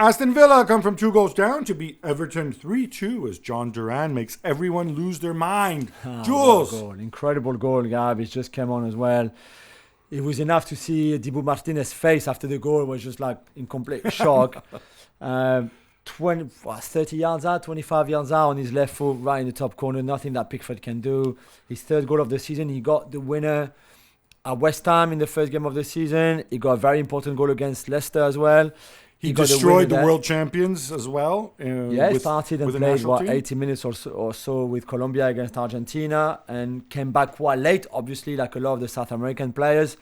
Aston Villa come from 2 goals down to beat Everton 3-2 as John Duran makes everyone lose their mind. Jules. Goal. Incredible goal, Gab. It just came on as well. It was enough to see Dibu Martinez's face after the goal was just like in complete shock. 30 yards out, 25 yards out on his left foot, right in the top corner. Nothing that Pickford can do. His 3rd goal of the season. He got the winner at West Ham in the first game of the season. He got a very important goal against Leicester as well. He destroyed the world champions as well. He started and played 80 minutes or so with Colombia against Argentina and came back quite late, obviously, like a lot of the South American players.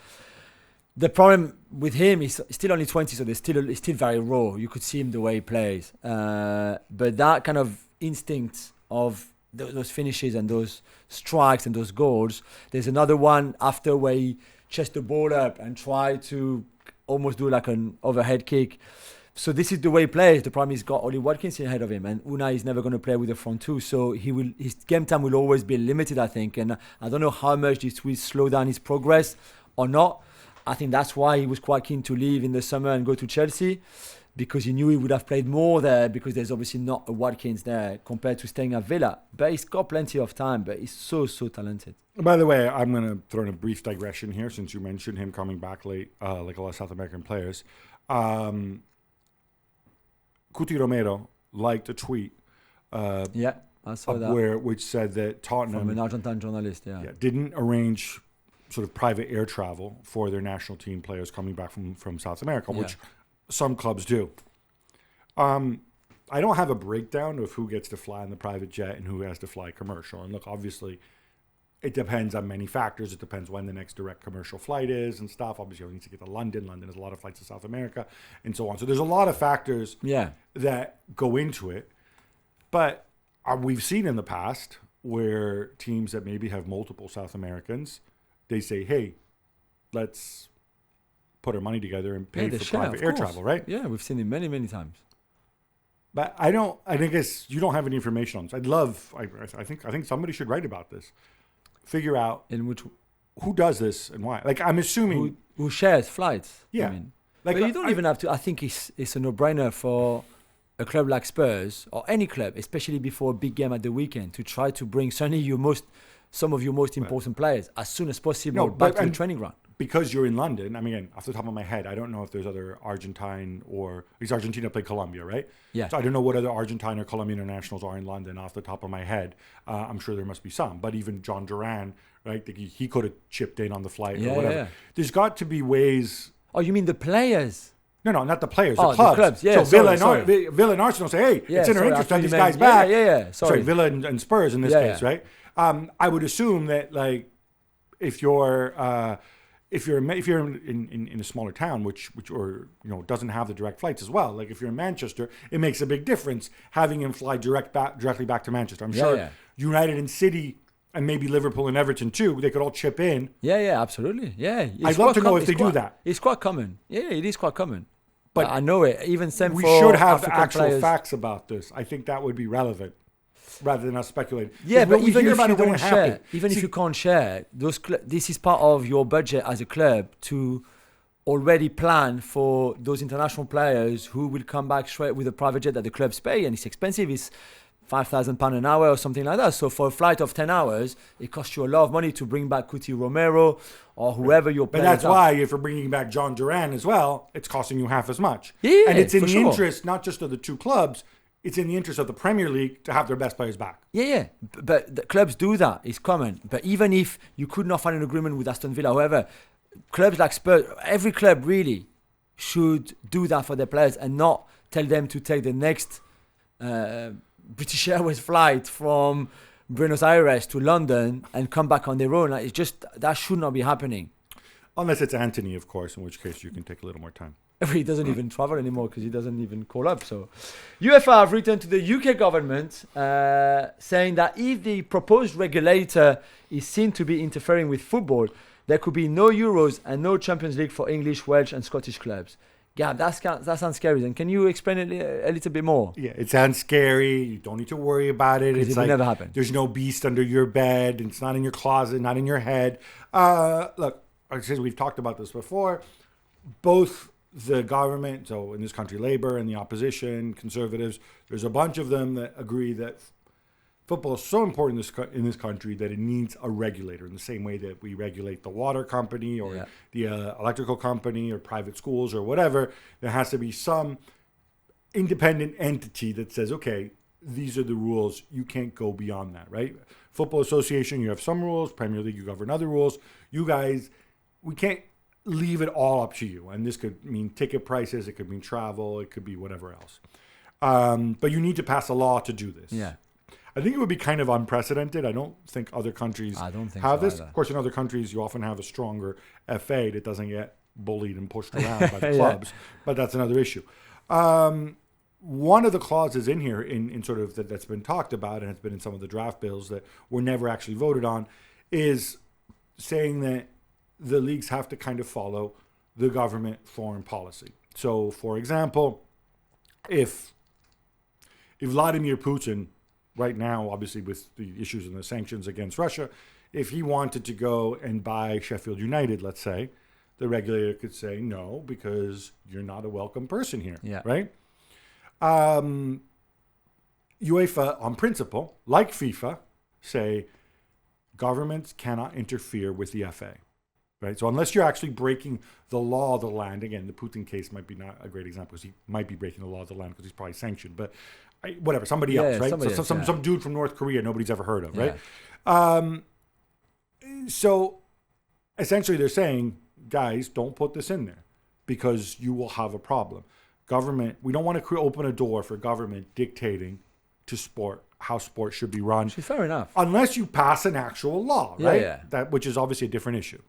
The problem with him is he's still only 20, so he's still very raw. You could see him the way he plays. But that kind of instinct of those finishes and those strikes and those goals. There's another one after where he chased the ball up and tried to almost do like an overhead kick. So this is the way he plays. The problem is he's got Oli Watkins ahead of him, and Unai is never going to play with the front two. So his game time will always be limited, I think. And I don't know how much this will slow down his progress or not. I think that's why he was quite keen to leave in the summer and go to Chelsea, because he knew he would have played more there, because there's obviously not a Watkins there compared to staying at Villa. But he's got plenty of time, but he's so talented. By the way, I'm going to throw in a brief digression here since you mentioned him coming back late, like a lot of South American players. Cristian Romero liked a tweet. I saw that. Which said that Tottenham, from an Argentine journalist, didn't arrange sort of private air travel for their national team players coming back from South America, which some clubs do. I don't have a breakdown of who gets to fly in the private jet and who has to fly commercial. And look, obviously, it depends on many factors. It depends when the next direct commercial flight is and stuff. Obviously, you need to get to London. London has a lot of flights to South America and so on. So there's a lot of factors that go into it. But we've seen in the past where teams that maybe have multiple South Americans, they say, hey, let's put our money together and pay for private air travel, right? Yeah, we've seen it many, many times. But I guess you don't have any information on this. I think somebody should write about this. Figure out who does this and why. Like, I'm assuming who shares flights. Yeah. I mean, but you don't even have to. I think it's a no-brainer for a club like Spurs or any club, especially before a big game at the weekend, to try to bring some of your most important players as soon as possible back to the training ground. Because you're in London, I mean, again, off the top of my head, I don't know if there's other Argentine because Argentina played Colombia, right? Yeah. So I don't know what other Argentine or Colombian internationals are in London off the top of my head. I'm sure there must be some. But even John Duran, right? He could have chipped in on the flight or whatever. Yeah. There's got to be ways. Oh, you mean the players? No, not the players. The clubs. The clubs. Yeah. So Villa and Arsenal say, hey, it's in our interest to have these guys back. Yeah. Sorry, Villa and Spurs in this case, right? I would assume that, like, if you're in a smaller town, which doesn't have the direct flights as well, like if you're in Manchester, it makes a big difference having him fly directly back to Manchester. I'm sure United and City and maybe Liverpool and Everton too, they could all chip in. Yeah, absolutely. Yeah, I'd love to know if they do that. It's quite common. Yeah, it is quite common. But I know it. Even same we for should have African actual players. facts about this. I think that would be relevant, rather than us speculating. Yeah, but even if you don't share, if you can't share, this is part of your budget as a club to already plan for those international players who will come back straight with a private jet that the clubs pay, and it's expensive. It's £5,000 an hour or something like that. So for a flight of 10 hours, it costs you a lot of money to bring back Cristian Romero or whoever your players are. But that's why if you're bringing back John Duran as well, it's costing you half as much. Yeah, and it's in the interest not just of the two clubs, it's in the interest of the Premier League to have their best players back. Yeah. But the clubs do that. It's common. But even if you could not find an agreement with Aston Villa, however, clubs like Spurs, every club really should do that for their players and not tell them to take the next British Airways flight from Buenos Aires to London and come back on their own. Like, it's just, that should not be happening. Unless it's Anthony, of course, in which case you can take a little more time. He doesn't even travel anymore because he doesn't even call up. So, UEFA have written to the UK government saying that if the proposed regulator is seen to be interfering with football, there could be no Euros and no Champions League for English, Welsh and Scottish clubs. Gab, that sounds scary. And can you explain it a little bit more? Yeah, it sounds scary. You don't need to worry about it. It's like, never happen. There's no beast under your bed. And it's not in your closet, not in your head. Look, since we've talked about this before, both the government, so in this country, Labour and the opposition, Conservatives, there's a bunch of them that agree that football is so important in this country that it needs a regulator in the same way that we regulate the water company or the electrical company or private schools or whatever. There has to be some independent entity that says, okay, these are the rules. You can't go beyond that, right? Football Association, you have some rules. Premier League, you govern other rules. You guys, we can't leave it all up to you. And this could mean ticket prices. It could mean travel. It could be whatever else. But you need to pass a law to do this. Yeah. I think it would be kind of unprecedented. I don't think other countries have this. Either. Of course, in other countries, you often have a stronger FA that doesn't get bullied and pushed around by the clubs. But that's another issue. One of the clauses in here, in sort of that's been talked about and has been in some of the draft bills that were never actually voted on, is saying that the leagues have to kind of follow the government foreign policy. So, for example, if Vladimir Putin, right now, obviously with the issues and the sanctions against Russia, if he wanted to go and buy Sheffield United, let's say, the regulator could say no because you're not a welcome person here, right? UEFA, on principle, like FIFA, say governments cannot interfere with the FA, right? So unless you're actually breaking the law of the land, again, the Putin case might be not a great example because he might be breaking the law of the land because he's probably sanctioned, but whatever, somebody else, right? Some dude from North Korea nobody's ever heard of, right? So essentially they're saying, guys, don't put this in there because you will have a problem. Government, we don't want to open a door for government dictating to sport how sport should be run. Fair enough. Unless you pass an actual law, right? That which is obviously a different issue.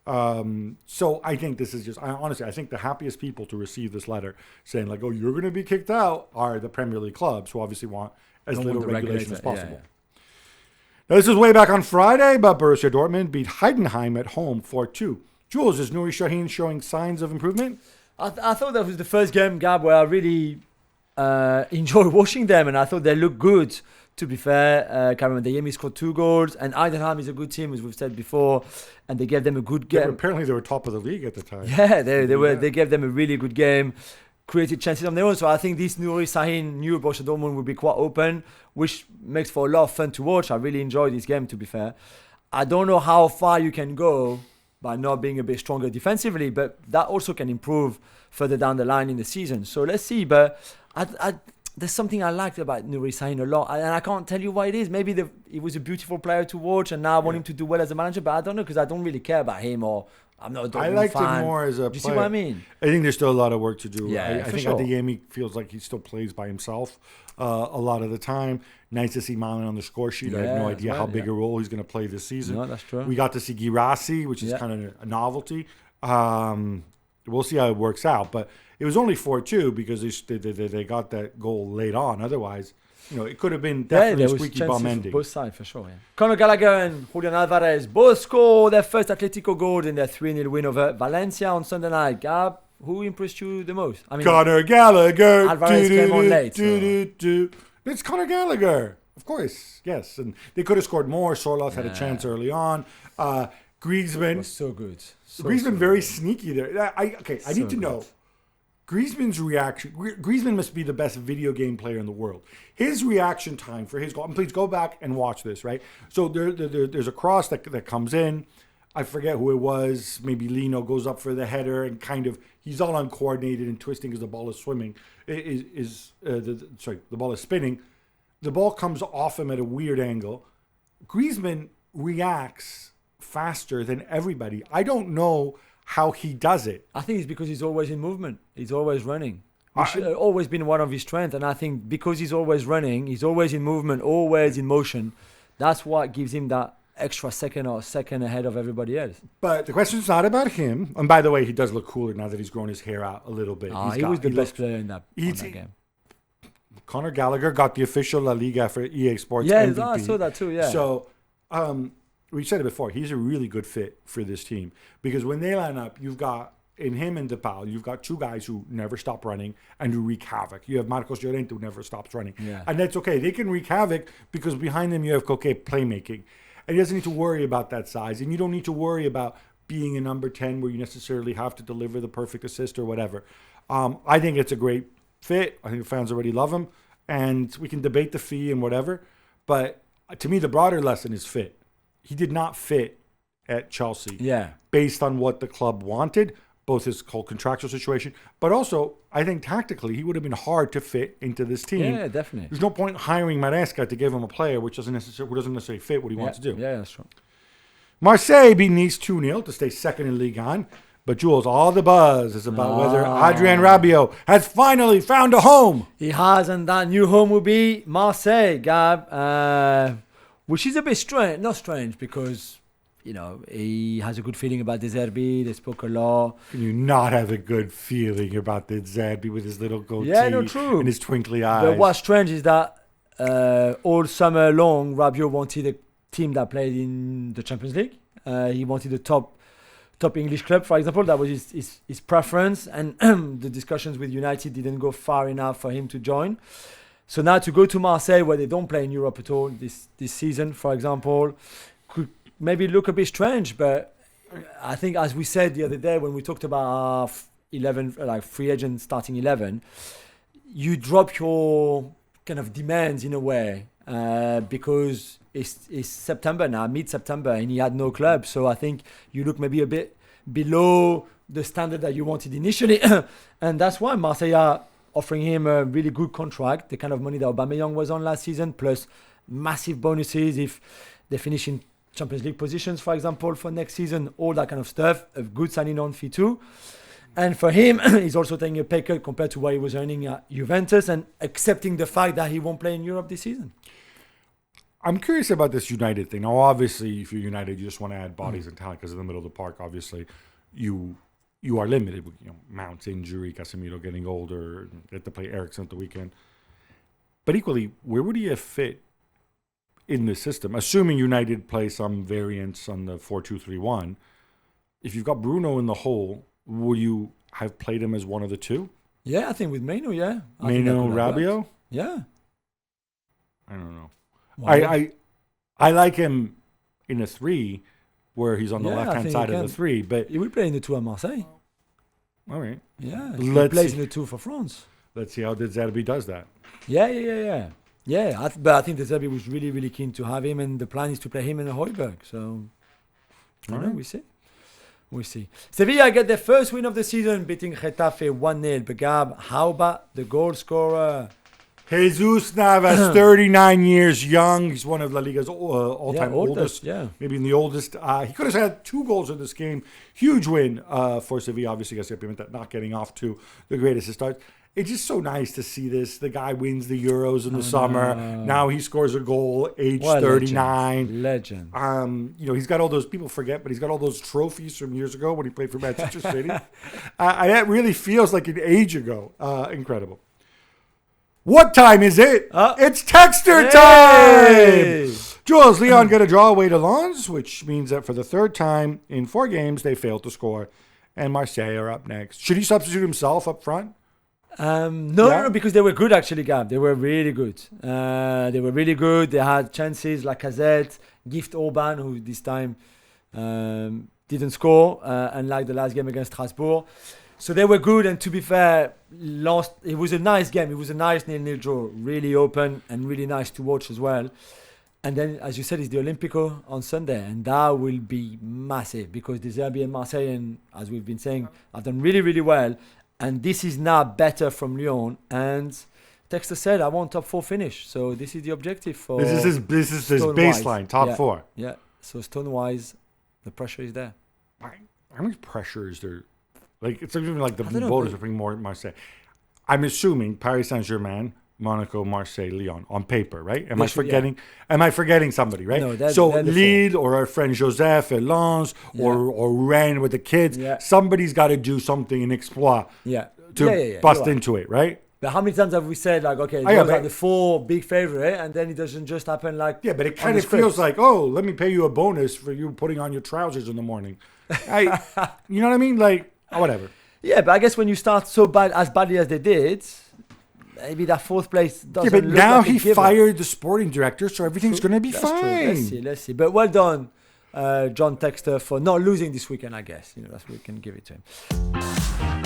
So I think this is just, honestly, I think the happiest people to receive this letter saying like, oh, you're going to be kicked out are the Premier League clubs who obviously want as little regulation as possible. Now, this is way back on Friday, but Borussia Dortmund beat Heidenheim at home 4-2. Jules, is Nouri Sahin showing signs of improvement? I thought that was the first game, Gab, where I really enjoyed watching them, and I thought they looked good, to be fair. Karim Adeyemi scored 2 goals, and Heidenheim is a good team, as we've said before, and they gave them a good game. Apparently they were top of the league at the time. Yeah, they were. They gave them a really good game, created chances on their own. So I think this Nouri Sahin new Borussia Dortmund will be quite open, which makes for a lot of fun to watch. I really enjoyed this game, to be fair. I don't know how far you can go by not being a bit stronger defensively, but that also can improve further down the line in the season. So let's see. But there's something I liked about Nouri Sahin a lot, and I can't tell you what it is. Maybe he was a beautiful player to watch, and now I want him to do well as a manager, but I don't know because I don't really care about him, or I'm not a Dortmund fan. I liked him more as a player. Do you see what I mean? I think there's still a lot of work to do. Yeah, I think Adeyemi feels like he still plays by himself a lot of the time. Nice to see Malin on the score sheet. I have no idea how big a role he's going to play this season. No, that's true. We got to see Guirassy, which is kind of a novelty. We'll see how it works out. But it was only 4-2 because they got that goal late on. Otherwise, it could have been definitely a squeaky bum ending. Both sides, for sure. Yeah. Conor Gallagher and Julien Alvarez both scored their first Atletico goal in their 3-0 win over Valencia on Sunday night. Gab, who impressed you the most? Conor Gallagher. Alvarez came on late. It's Conor Gallagher. Of course, yes. And they could have scored more. Sorloth had a chance early on. Griezmann was so good. Griezmann very sneaky there. I need to know Griezmann's reaction. Griezmann must be the best video game player in the world. His reaction time for his goal. And please go back and watch this. Right. So there's a cross that comes in. I forget who it was. Maybe Lino goes up for the header and kind of he's all uncoordinated and twisting as the ball is swimming. The ball is spinning. The ball comes off him at a weird angle. Griezmann reacts faster than everybody. I don't know how he does it. I think it's because he's always in movement. He's always running. Which has always been one of his strengths. And I think because he's always running, he's always in movement, always in motion, that's what gives him that extra second ahead of everybody else. But the question's not about him. And by the way, he does look cooler now that he's grown his hair out a little bit. He was the best player in that game. Conor Gallagher got the official La Liga for EA Sports MVP. Yeah, I saw that too, yeah. So, we said it before, he's a really good fit for this team. Because when they line up, you've got, in him and DePaul, you've got 2 guys who never stop running and who wreak havoc. You have Marcos Llorente who never stops running. Yeah. And that's okay. They can wreak havoc because behind them you have Koke playmaking. And he doesn't need to worry about that size. And you don't need to worry about being a number 10 where you necessarily have to deliver the perfect assist or whatever. I think it's a great fit. I think the fans already love him. And we can debate the fee and whatever. But to me, the broader lesson is fit. He did not fit at Chelsea based on what the club wanted, both his whole contractual situation, but also I think tactically he would have been hard to fit into this team. Yeah, definitely. There's no point hiring Maresca to give him a player who doesn't necessarily fit what he wants to do. Yeah, that's true. Marseille beat Nice 2-0 to stay second in Ligue 1. But Jules, all the buzz is about whether Adrien Rabiot has finally found a home. He has, and that new home will be Marseille, Gab, which is a bit strange. Not strange because, he has a good feeling about De Zerbi. They spoke a lot. Can you not have a good feeling about De Zerbi with his little goatee true. and his twinkly eyes? But what's strange is that all summer long, Rabiot wanted a team that played in the Champions League. He wanted a top English club, for example. That was his preference, and the discussions with United didn't go far enough for him to join. So now to go to Marseille, where they don't play in Europe at all this season, for example, could maybe look a bit strange. But I think, as we said the other day when we talked about our 11, like free agent starting 11, you drop your kind of demands in a way because it's September now, mid-September, and he had no club. So I think you look maybe a bit below the standard that you wanted initially. And that's why Marseille are offering him a really good contract, the kind of money that Aubameyang was on last season, plus massive bonuses if they finish in Champions League positions, for example, for next season, all that kind of stuff, a good signing on fee too. And for him, he's also taking a pay cut compared to what he was earning at Juventus and accepting the fact that he won't play in Europe this season. I'm curious about this United thing. Now, obviously, if you're United, you just want to add bodies and talent because in the middle of the park, obviously, you are limited with Mount's injury, Casemiro getting older, get to play Eriksen at the weekend. But equally, where would he have fit in the system? Assuming United play some variants on the 4-2-3-1, if you've got Bruno in the hole, will you have played him as one of the two? Yeah, I think with Maino, yeah. Maino, Rabiot? Yeah. I don't know. I like him in a 3 where he's on the left-hand side of the 3. But he will play in the 2 at Marseille. All right. Yeah, he plays in the 2 for France. Let's see how De Zerbi does that. Yeah. But I think De Zerbi was really, really keen to have him, and the plan is to play him in Højbjerg. So, we see. Sevilla get their first win of the season, beating Getafe 1-0. But Gab, how about the goal scorer? Jesus Navas, 39 years young. He's one of La Liga's all-time oldest. Yeah. Maybe the oldest. He could have had 2 goals in this game. Huge win for Sevilla. Obviously, I guess that not getting off to the greatest start. It's just so nice to see this. The guy wins the Euros in the summer. Now he scores a goal, age 39. Legend. He's got all those, people forget, but he's got all those trophies from years ago when he played for Manchester City. That really feels like an age ago. Incredible. What time is it? It's Texter time! Jules, Lyon get a draw away to Lens, which means that for the 3rd time in 4 games, they failed to score. And Marseille are up next. Should he substitute himself up front? No, because they were good actually, Gab. They were really good. They had chances like Lacazette, Gift Orban, who this time didn't score, unlike the last game against Strasbourg. So they were good, and to be fair, it was a nice game. It was a nice 0-0 draw, really open and really nice to watch as well. And then, as you said, it's the Olympico on Sunday, and that will be massive because the Zerbi and Marseille, and as we've been saying, have done really, really well. And this is now better from Lyon. And Texter said, I want top 4 finish. So this is the objective for This is his baseline, top 4. Yeah. So stone-wise, the pressure is there. How much pressure is there? Like, it's even like the voters are putting more at Marseille. I'm assuming Paris Saint-Germain, Monaco, Marseille, Lyon on paper, right? Am I forgetting somebody, right? No, so Lille or our friend Joseph at Lens or Rennes with the kids, somebody's got to do something in exploit to bust into it, right? But how many times have we said, like, okay, like the 4 big favorite, and then it doesn't just happen like... Yeah, but it kind of feels like, let me pay you a bonus for you putting on your trousers in the morning. You know what I mean? Like, whatever. Yeah, but I guess when you start so bad, as badly as they did, maybe that 4th place doesn't now he fired the sporting director, so everything's going to be fine. True. Let's see. But well done John Texter for not losing this weekend, I guess. That's what we can give it to him.